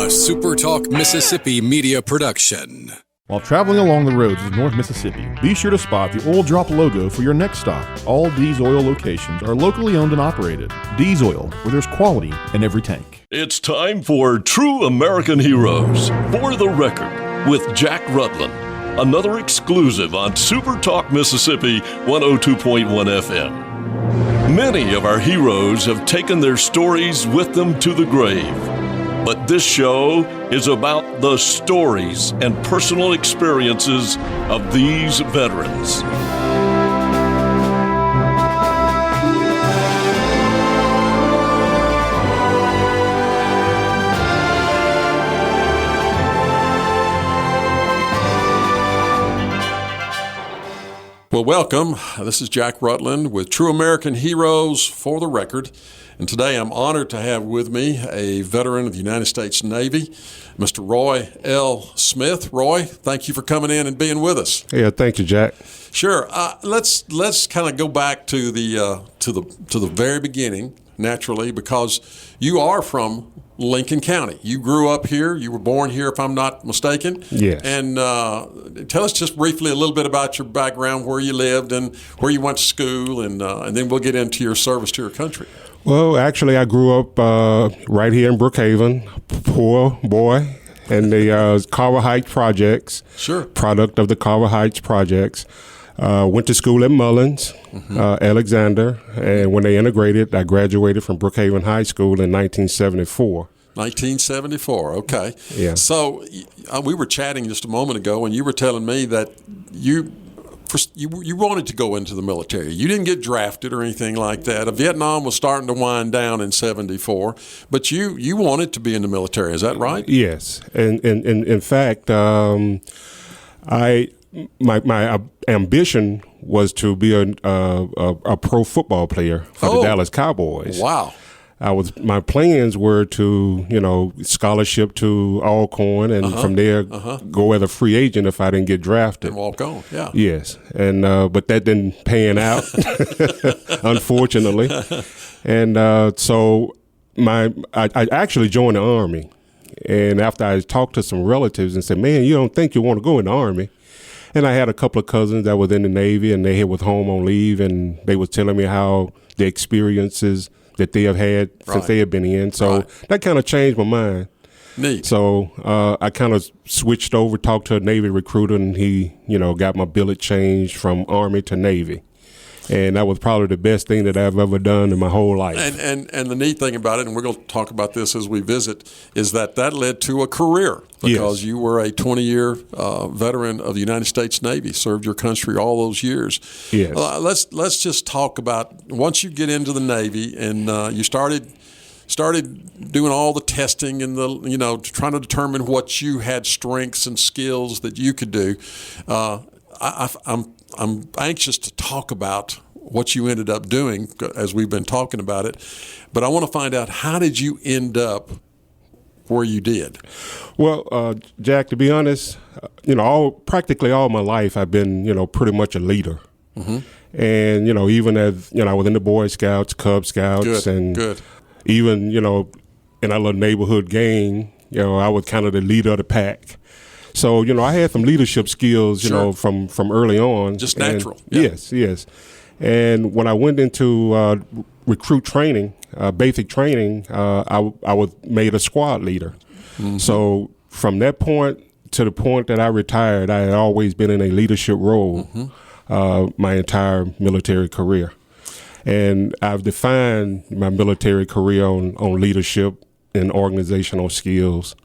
SuperTalk Mississippi media production. While traveling along the roads of North Mississippi, be sure to spot the Oil Drop logo for your next stop. All Dee's Oil locations are locally owned and operated. Dee's Oil, where there's quality in every tank. It's time for True American Heroes, For the Record, with Jack Rutland. Another exclusive on SuperTalk Mississippi 102.1 FM. Many of our heroes have taken their stories with them to the grave. But this show is about the stories and personal experiences of these veterans. Well, welcome. This is Jack Rutland with True American Heroes, For the Record. And today I'm honored to have with me a veteran of the United States Navy, Mr. Roy L. Smith. Roy, thank you for coming in and being with us. Yeah, thank you, Jack. Sure. Let's kind of go back to the very beginning, naturally, because you are from Lincoln County. You grew up here. You were born here, if I'm not mistaken. Yes. And tell us just briefly a little bit about your background, where you lived and where you went to school, and then we'll get into your service to your country. Well, actually, I grew up right here in Brookhaven, poor boy, in the Carver Heights projects. Sure. Product of the Carver Heights projects. Went to school at Mullins, Alexander, and when they integrated, I graduated from Brookhaven High School in 1974. 1974, okay. Yeah. So we were chatting just a moment ago, and you were telling me that you wanted to go into the military. You didn't get drafted or anything like that. Vietnam was starting to wind down in 74, but you wanted to be in the military. Is that right? Yes, and in fact, my ambition was to be a pro football player for the Dallas Cowboys. Wow. My plans were to, scholarship to Alcorn, and from there go as a free agent if I didn't get drafted. And walk on, yeah. Yes, and but that didn't pan out, unfortunately. And so I actually joined the Army, and after I talked to some relatives and said, "Man, you don't think you want to go in the Army?" And I had a couple of cousins that was in the Navy, and they was home on leave, and they was telling me how the experiences that they have had since they have been in. So that kind of changed my mind. Neat. So I kind of switched over, talked to a Navy recruiter, and he, got my billet changed from Army to Navy. And that was probably the best thing that I've ever done in my whole life. And the neat thing about it, and we're going to talk about this as we visit, is that led to a career, because you were a 20-year veteran of the United States Navy, served your country all those years. Yes. Let's just talk about, once you get into the Navy and you started doing all the testing and trying to determine what you had strengths and skills that you could do. I'm anxious to talk about what you ended up doing as we've been talking about it, but I want to find out, how did you end where you did? Well, Jack, to be honest, practically all my life I've been, pretty much a leader. Mm-hmm. And, even as, I was in the Boy Scouts, Cub Scouts, Good. Even, in our little neighborhood gang, I was kind of the leader of the pack. So, I had some leadership skills, from early on. Just natural. Yes. And when I went into recruit training, basic training, I was made a squad leader. Mm-hmm. So from that point to the point that I retired, I had always been in a leadership role my entire military career. And I've defined my military career on leadership and organizational skills.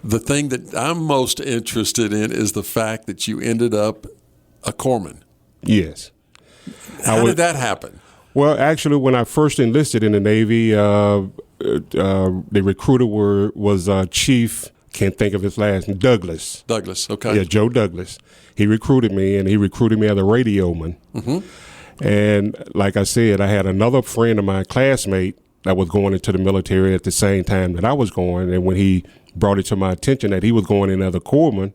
The thing that I'm most interested in is the fact that you ended up a corpsman. Yes. How did that happen? Well, actually, when I first enlisted in the Navy, the recruiter was Chief, can't think of his last name, Douglas. Douglas, okay. Yeah, Joe Douglas. He recruited me, and he recruited me as a radioman. Mm-hmm. And like I said, I had another friend of mine, classmate, that was going into the military at the same time that I was going, and when he brought it to my attention that he was going in as a corpsman,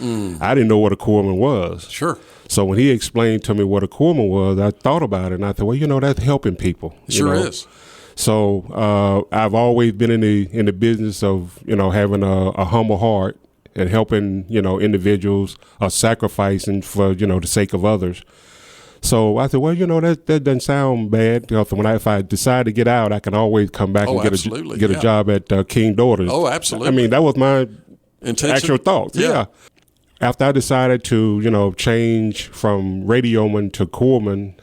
I didn't know what a corpsman was. Sure. So when he explained to me what a corpsman was, I thought about it, and I thought, well, that's helping people. Sure is. So I've always been in the business of, having a humble heart and helping, individuals, sacrificing for, the sake of others. So I said, well, that doesn't sound bad. If I decide to get out, I can always come back and get a job at King Daughters. Oh, absolutely. I mean, that was my intention? actual thoughts. Yeah. After I decided to, change from radioman to corpsman,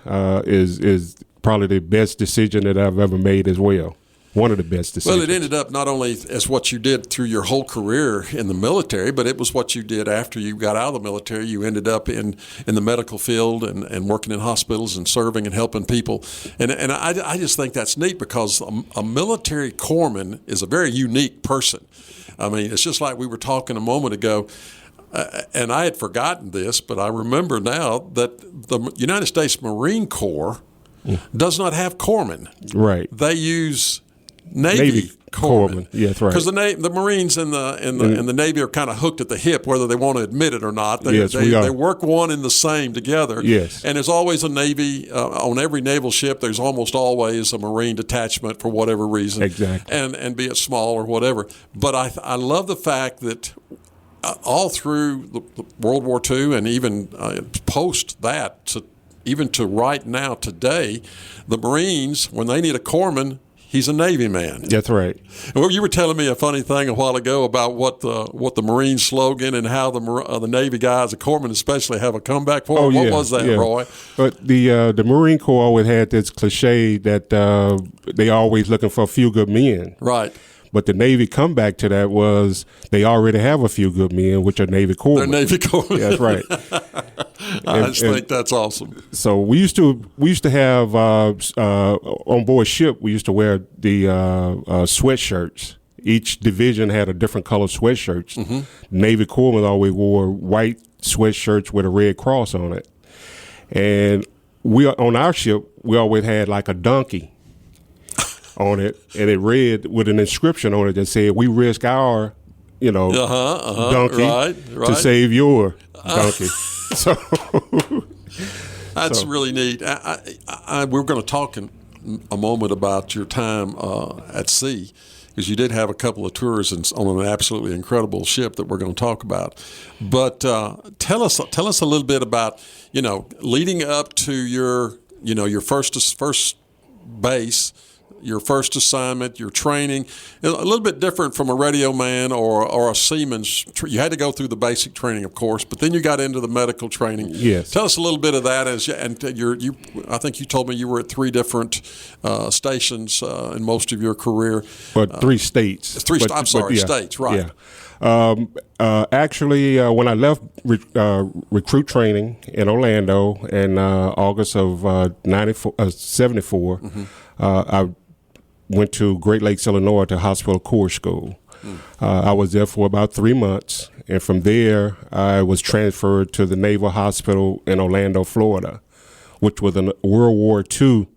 is probably the best decision that I've ever made as well. One of the best decisions. Well, it ended up not only as what you did through your whole career in the military, but it was what you did after you got out of the military. You ended up in the medical field and working in hospitals and serving and helping people. And I just think that's neat because a military corpsman is a very unique person. I mean, it's just like we were talking a moment ago, and I had forgotten this, but I remember now that the United States Marine Corps does not have corpsmen. Right. They use Navy Corpsman. Yeah, that's right. Because the Marines and the Navy are kind of hooked at the hip, whether they want to admit it or not. They work one and the same together. Yes. And there's always a Navy on every naval ship. There's almost always a Marine detachment for whatever reason. Exactly. And be it small or whatever. But I love the fact that all through the World War II and even post that, even to right now today, the Marines, when they need a corpsman, he's a Navy man. That's right. Well, you were telling me a funny thing a while ago about what the Marine slogan and how the Navy guys, the corpsmen especially, have a comeback for. What was that, Roy? But the Marine Corps always had this cliche that they always looking for a few good men. Right. But the Navy comeback to that was they already have a few good men, which are Navy Corpsmen. They're Navy Corpsmen. Yeah, that's right. I just think that's awesome. So we used to have on board ship. We used to wear the sweatshirts. Each division had a different color sweatshirts. Mm-hmm. Navy Corpsmen always wore white sweatshirts with a red cross on it. And on our ship, we always had like a donkey on it, and it read with an inscription on it that said, "We risk our, donkey to save your donkey." So that's really neat. We're going to talk in a moment about your time at sea, because you did have a couple of tours on an absolutely incredible ship that we're going to talk about. But tell us a little bit about leading up to your first base, your first assignment, your training, a little bit different from a radio man or a seaman's. You had to go through the basic training, of course, but then you got into the medical training. Yes. Tell us a little bit of that. I think you told me you were at 3 different stations in most of your career. But 3 states. States, right. Yeah. Actually, when I left recruit training in Orlando in August of 74, mm-hmm. I went to Great Lakes, Illinois, to Hospital Corps School. I was there for about 3 months, and from there I was transferred to the Naval Hospital in Orlando, Florida, which was a World War II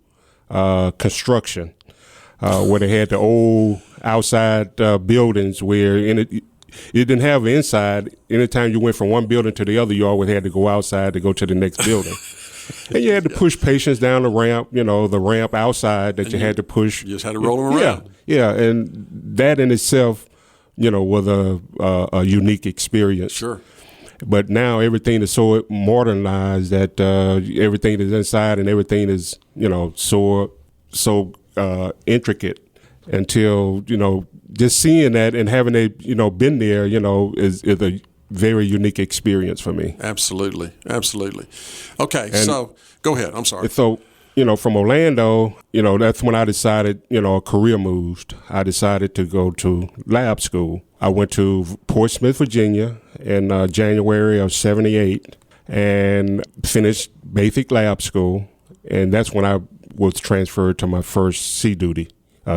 construction, where they had the old outside buildings where it didn't have inside. Anytime you went from one building to the other, you always had to go outside to go to the next building. And you had to push patients down the ramp, the ramp outside that you had to push. You just had to roll them around. Yeah, and that in itself, was a unique experience. Sure. But now everything is so modernized that everything is inside and everything is, so intricate until, just seeing that and having it, been there, is a very unique experience for me. Absolutely. Okay, so go ahead. I'm sorry. So, from Orlando, that's when I decided, a career moved. I decided to go to lab school. I went to Portsmouth, Virginia in January of 78 and finished basic lab school. And that's when I was transferred to my first sea duty,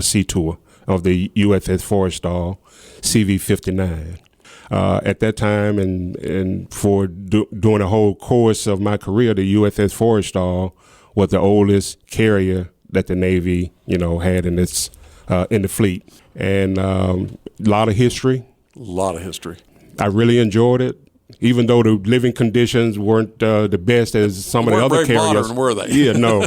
sea tour of the USS Forrestal, CV-59. At that time, and for during the whole course of my career, the USS Forrestal was the oldest carrier that the Navy, had in the fleet, and a lot of history. A lot of history. I really enjoyed it. even though the living conditions weren't the best as some of the other very carriers. Modern, were they? Yeah, no,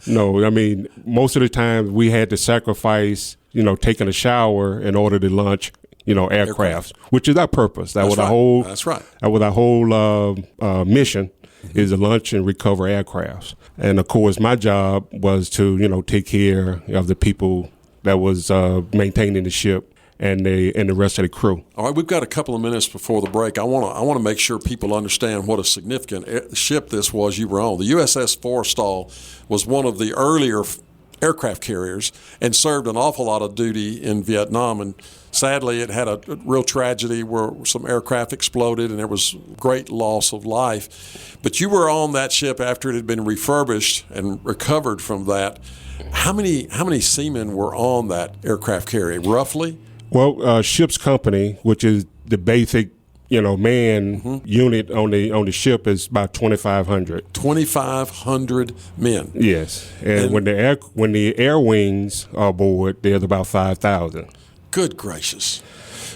no. I mean, most of the time we had to sacrifice, taking a shower in order to launch, aircraft, which is our purpose. That was our whole. That's right. That was our whole mission. Is to launch and recover aircrafts. And of course, my job was to, take care of the people that was maintaining the ship and the rest of the crew. All right, we've got a couple of minutes before the break. I want to make sure people understand what a significant ship this was you were on. The USS Forrestal was one of the earlier aircraft carriers and served an awful lot of duty in Vietnam. And sadly, it had a real tragedy where some aircraft exploded and there was great loss of life. But you were on that ship after it had been refurbished and recovered from that. How many seamen were on that aircraft carrier, roughly? Well, ship's company, which is the basic man unit on the ship, is about 2,500. 2,500 men. Yes, and when the air wings are aboard, there's about 5,000. Good gracious!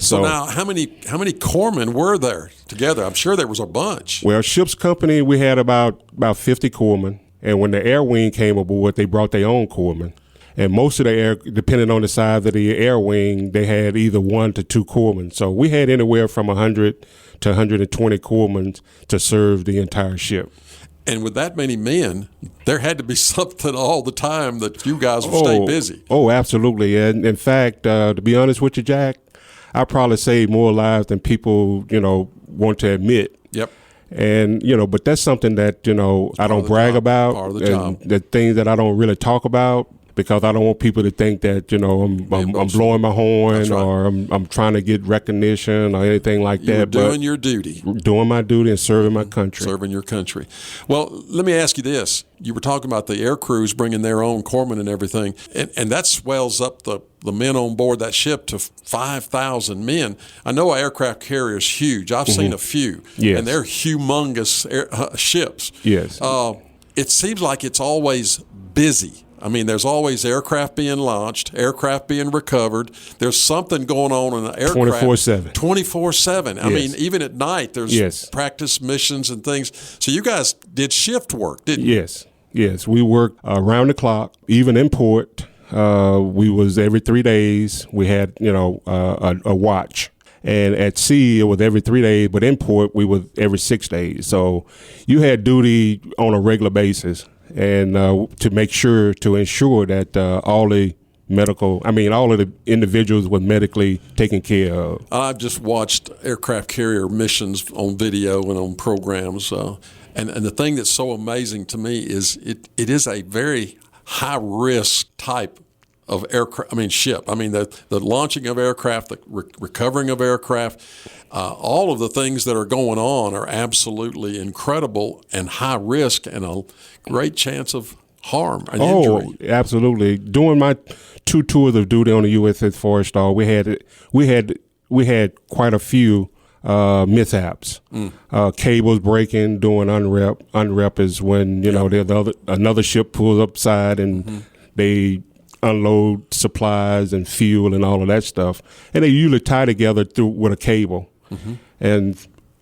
So now, how many corpsmen were there together? I'm sure there was a bunch. Well, ship's company, we had about 50 corpsmen, and when the air wing came aboard, they brought their own corpsmen. And most of the air, depending on the size of the air wing, they had either 1 to 2 corpsmen. So we had anywhere from 100 to 120 corpsmen to serve the entire ship. And with that many men, there had to be something all the time that you guys would stay busy. Oh, absolutely. And in fact, to be honest with you, Jack, I probably saved more lives than people, want to admit. Yep. And, but that's something that, I don't brag about. Part of the job. The things that I don't really talk about, because I don't want people to think that, I'm blowing my horn. Right. Or I'm trying to get recognition or anything like that. You're doing your duty. Doing my duty and serving my country. Serving your country. Well, let me ask you this. You were talking about the air crews bringing their own corpsmen and everything, and that swells up the men on board that ship to 5,000 men. I know an aircraft carrier is huge. I've seen a few, yes. And they're humongous ships. Yes. It seems like it's always busy. I mean, there's always aircraft being launched, aircraft being recovered. There's something going on in the aircraft. 24/7. 24/7. I yes. mean, even at night, there's yes. practice missions and things. So you guys did shift work, didn't you? Yes. Yes. We worked around the clock, even in port. We was every 3 days. We had, a watch. And at sea, it was every 3 days, but in port, we was every 6 days. So you had duty on a regular basis. And to ensure that all of the individuals were medically taken care of. I've just watched aircraft carrier missions on video and on programs. And the thing that's so amazing to me is it is a very high risk type of ship. I mean, the launching of aircraft, the recovering of aircraft, all of the things that are going on are absolutely incredible and high risk and a great chance of harm and injury. Oh, absolutely. During my 2 tours of duty on the USS Forrestal, we had quite a few mishaps. Cables breaking during unrep. Unrep is when there's another ship pulls upside and they unload supplies and fuel and all of that stuff, and they usually tie together with a cable. And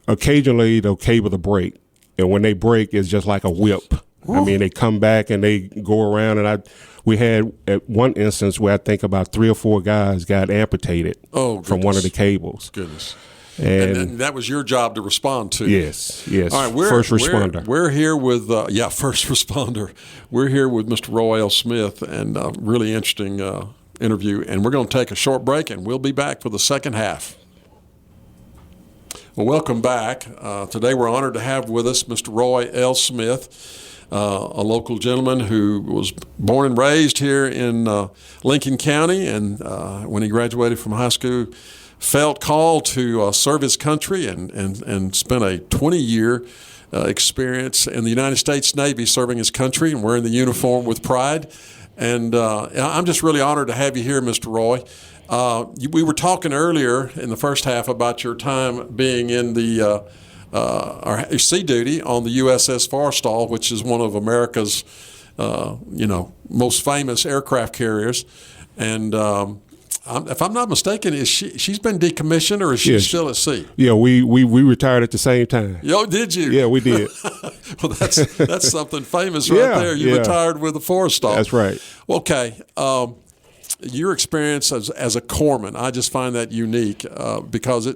occasionally the cable will break, and when they break, it's just like a whip. Ooh. I mean, they come back and they go around, and we had at one instance where I think about 3 or 4 guys got amputated from one of the cables. Goodness. And that was your job to respond to. Yes. All right, first responder. We're here with first responder. We're here with Mr. Roy L. Smith, and a really interesting interview. And we're going to take a short break, and we'll be back for the second half. Well, welcome back. Today we're honored to have with us Mr. Roy L. Smith, a local gentleman who was born and raised here in Lincoln County, and when he graduated from high school, felt called to serve his country and spent a 20-year experience in the United States Navy serving his country and wearing the uniform with pride. And I'm just really honored to have you here, Mr. Roy. We were talking earlier in the first half about your time being in the sea duty on the USS Forrestal, which is one of America's most famous aircraft carriers. And If I'm not mistaken, she's been decommissioned, or is she still at sea? Yeah, we retired at the same time. Yo, did you? Yeah, we did. Well, that's something famous right there. You retired with the Forrestal. That's right. Okay. Your experience as a corpsman, I just find that unique because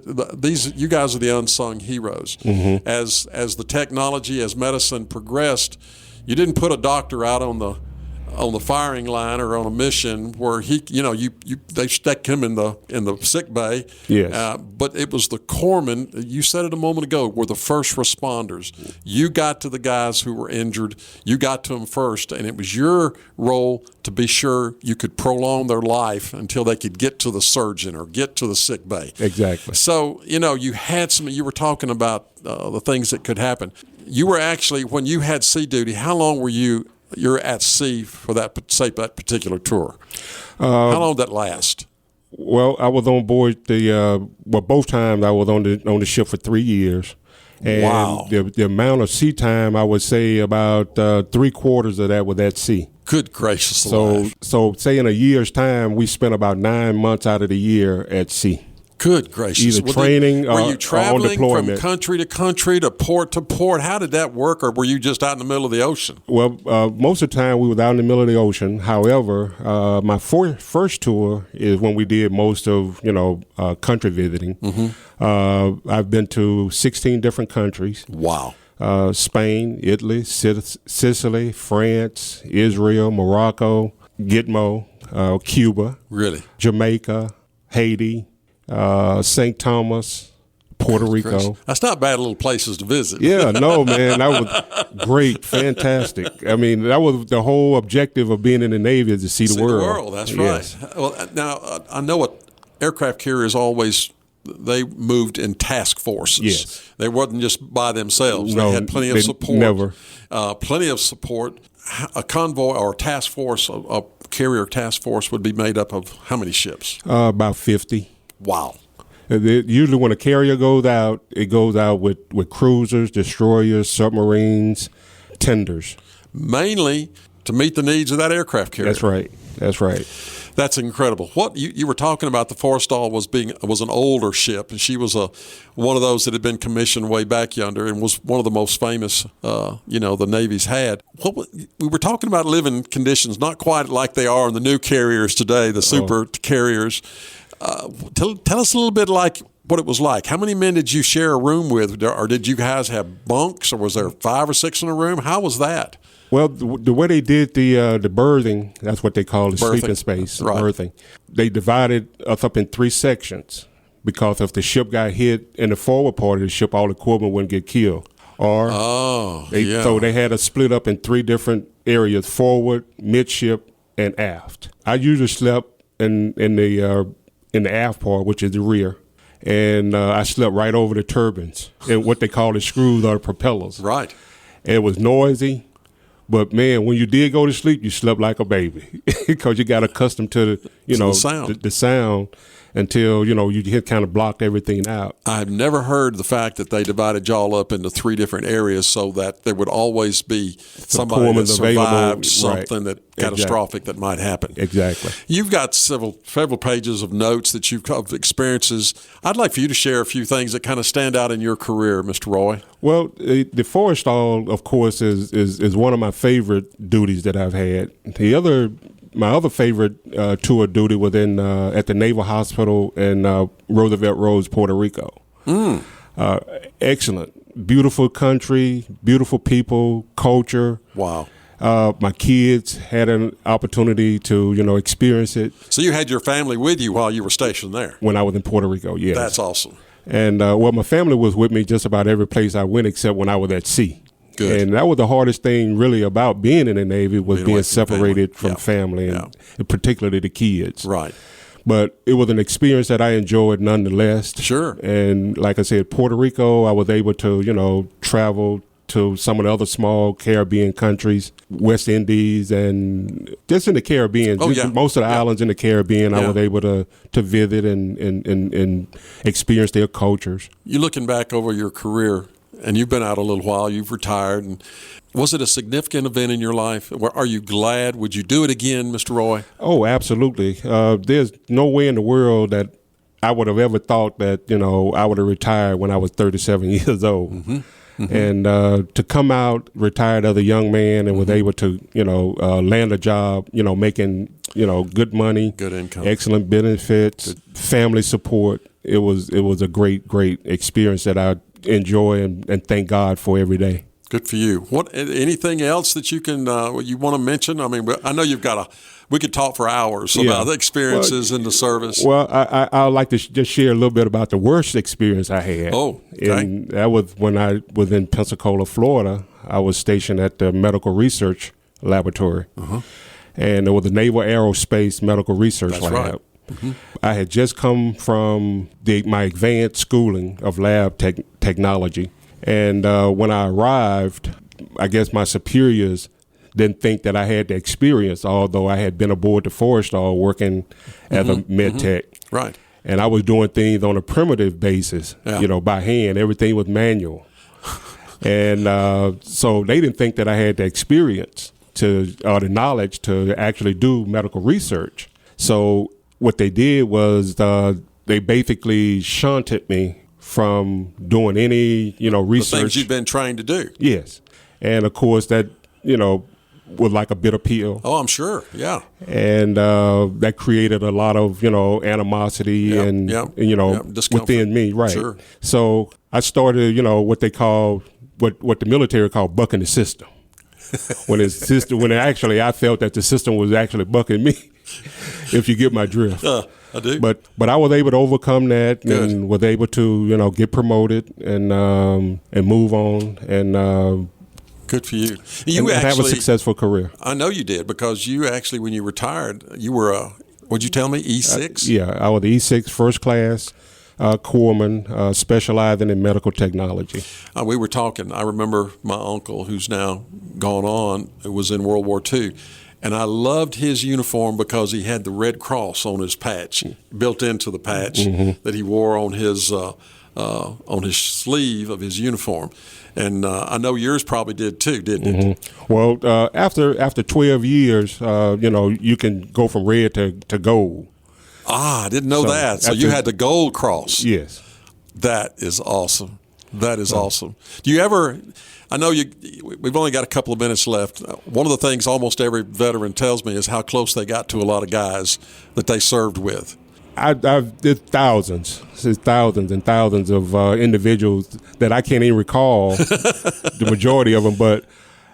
you guys are the unsung heroes. Mm-hmm. As the technology, as medicine progressed, you didn't put a doctor out on the firing line or on a mission where they stuck him in the sick bay. Yes. But it was the corpsmen. You said it a moment ago. Were the first responders. You got to the guys who were injured. You got to them first, and it was your role to be sure you could prolong their life until they could get to the surgeon or get to the sick bay. Exactly. So you had some. You were talking about the things that could happen. You were actually, when you had sea duty, how long were you're at sea for that particular tour? How long did that last? Well, I was on board both times I was on the ship for 3 years. And wow. The amount of sea time, I would say about 3/4 of that was at sea. Good gracious alive. So say in a year's time, we spent about 9 months out of the year at sea. Good gracious. Either training or were you traveling on from deployment. country to country, to port to port? How did that work, or were you just out in the middle of the ocean? Well, most of the time we were out in the middle of the ocean. However, my first tour is when we did most of, country visiting. Mm-hmm. I've been to 16 different countries. Wow. Spain, Italy, Sicily, France, Israel, Morocco, Gitmo, Cuba. Really? Jamaica, Haiti, St. Thomas, Puerto Rico. That's not bad little places to visit. Yeah, no, man, that was great, fantastic. I mean, that was the whole objective of being in the Navy, is to see the world. The world, that's yes. right. Well, now, I know what aircraft carriers always, they moved in task forces. Yes. They wasn't just by themselves. No, they had plenty of support. Never. Plenty of support. A convoy or a task force, a carrier task force would be made up of how many ships? About 50. Wow. Usually when a carrier goes out, it goes out with cruisers, destroyers, submarines, tenders. Mainly to meet the needs of that aircraft carrier. That's right. That's incredible. What you were talking about, the Forrestal was an older ship, and she was one of those that had been commissioned way back yonder, and was one of the most famous, the Navy's had. We were talking about living conditions, not quite like they are in the new carriers today, the super carriers. Tell us a little bit like what it was like. How many men did you share a room with, or did you guys have bunks, or was there 5 or 6 in a room? How was that? Well, the way they did the berthing, that's what they call the sleeping space, right. Berthing. They divided us up in 3 sections because if the ship got hit in the forward part of the ship, all the equipment wouldn't get killed. So they had us split up in 3 different areas: forward, midship, and aft. I usually slept in the aft part, which is the rear. And I slept right over the turbines and what they call the screws or the propellers. Right. And it was noisy, but man, when you did go to sleep, you slept like a baby because you got accustomed to the sound. The sound until, you had kind of blocked everything out. I've never heard the fact that they divided y'all up into 3 different areas so that there would always be somebody that survived something that catastrophic that might happen. Exactly. You've got several pages of notes that you've of experiences. I'd like for you to share a few things that kind of stand out in your career, Mr. Roy. Well, the Forest Stall, of course, is one of my favorite duties that I've had. My other favorite tour duty was at the Naval Hospital in Roosevelt Roads, Puerto Rico. Excellent. Beautiful country, beautiful people, culture. Wow. My kids had an opportunity to, experience it. So you had your family with you while you were stationed there? When I was in Puerto Rico, yes. That's awesome. And, my family was with me just about every place I went except when I was at sea. Good. And that was the hardest thing really about being in the Navy was being separated from family and particularly the kids. Right. But it was an experience that I enjoyed nonetheless. Sure. And like I said, Puerto Rico, I was able to, travel to some of the other small Caribbean countries, West Indies, and just in the Caribbean. Most of the islands in the Caribbean, I was able to visit and experience their cultures. You looking back over your career, and you've been out a little while. You've retired. And was it a significant event in your life? Are you glad? Would you do it again, Mr. Roy? Oh, absolutely. There's no way in the world that I would have ever thought that, I would have retired when I was 37 years old. Mm-hmm. Mm-hmm. And to come out retired as a young man and was able to, land a job, making, good money, good income, excellent benefits, family support. It was a great experience that I enjoy and thank God for every day. Good for you. Anything else that you can you want to mention? I mean, I know you've got we could talk for hours about the experiences in the service. Well, I would like to just share a little bit about the worst experience I had. Oh, okay. And that was when I was in Pensacola, Florida. I was stationed at the Medical Research Laboratory. Uh-huh. And it was the Naval Aerospace Medical Research Lab. Right. Mm-hmm. I had just come from my advanced schooling of lab technology. And when I arrived, I guess my superiors didn't think that I had the experience, although I had been aboard the Forrestal working as a med tech. Right. And I was doing things on a primitive basis, by hand. Everything was manual. And so they didn't think that I had the experience or the knowledge to actually do medical research. So what they did was they basically shunted me from doing any, research. The things you've been trained to do. Yes. And of course that, was like a bitter pill. Oh, I'm sure. Yeah. And that created a lot of, animosity and within me. Right. Sure. So I started, what they call, what the military called bucking the system. when actually I felt that the system was actually bucking me, if you get my drift. I do. But I was able to overcome that. Good. And was able to, get promoted and move on and good for you. You and have a successful career. I know you did, because you actually, when you retired, you were what'd you tell me, E6? Yeah, I was the E6 first class corpsman, specializing in medical technology. We were talking. I remember my uncle, who's now gone on, who was in World War II. And I loved his uniform because he had the Red Cross on his patch, built into the patch that he wore on his sleeve of his uniform. And I know yours probably did too, didn't it? Well, after 12 years, you can go from red to gold. I didn't know that. So you had the Gold Cross. Yes. That is awesome. That is awesome. Do you ever? I know we've only got a couple of minutes left. One of the things almost every veteran tells me is how close they got to a lot of guys that they served with. I've did thousands and thousands of individuals that I can't even recall the majority of them, but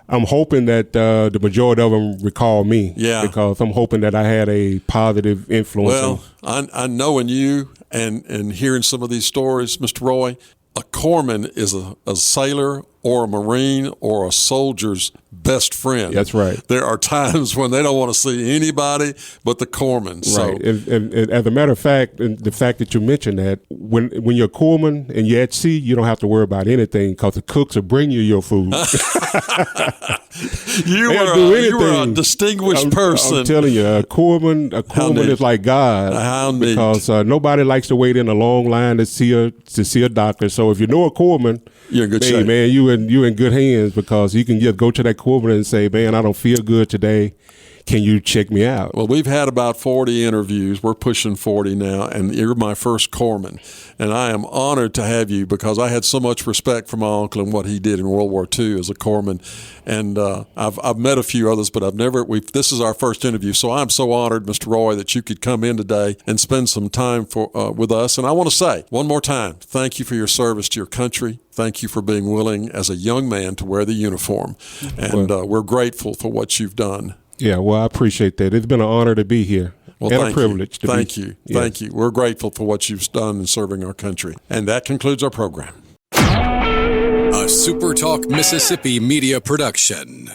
I'm hoping that the majority of them recall me. Yeah. Because I'm hoping that I had a positive influence. Well, I knowing you and hearing some of these stories, Mr. Roy, a corpsman is a sailor or a Marine or a soldier's best friend. That's right. There are times when they don't want to see anybody but the corpsman. Right. So, and as a matter of fact, and the fact that you mentioned that, when you're a corpsman and you're at sea, you don't have to worry about anything because the cooks will bring you your food. you were a distinguished person. I'm telling you, a corpsman is like God. How neat. Because nobody likes to wait in a long line to see a doctor. So if you know a corpsman, you're in good shape. Man, you in good hands, because you can just go to that corpsman and say, man, I don't feel good today. Can you check me out? Well, we've had about 40 interviews. We're pushing 40 now, and you're my first corpsman. And I am honored to have you, because I had so much respect for my uncle and what he did in World War II as a corpsman. And I've met a few others, but this is our first interview. So I'm so honored, Mr. Roy, that you could come in today and spend some time with us. And I want to say one more time, thank you for your service to your country. Thank you for being willing as a young man to wear the uniform. And we're grateful for what you've done. Yeah, well, I appreciate that. It's been an honor to be here. Well, and a privilege to be. Thank you. Yes. Thank you. We're grateful for what you've done in serving our country. And that concludes our program. A SuperTalk Mississippi media production.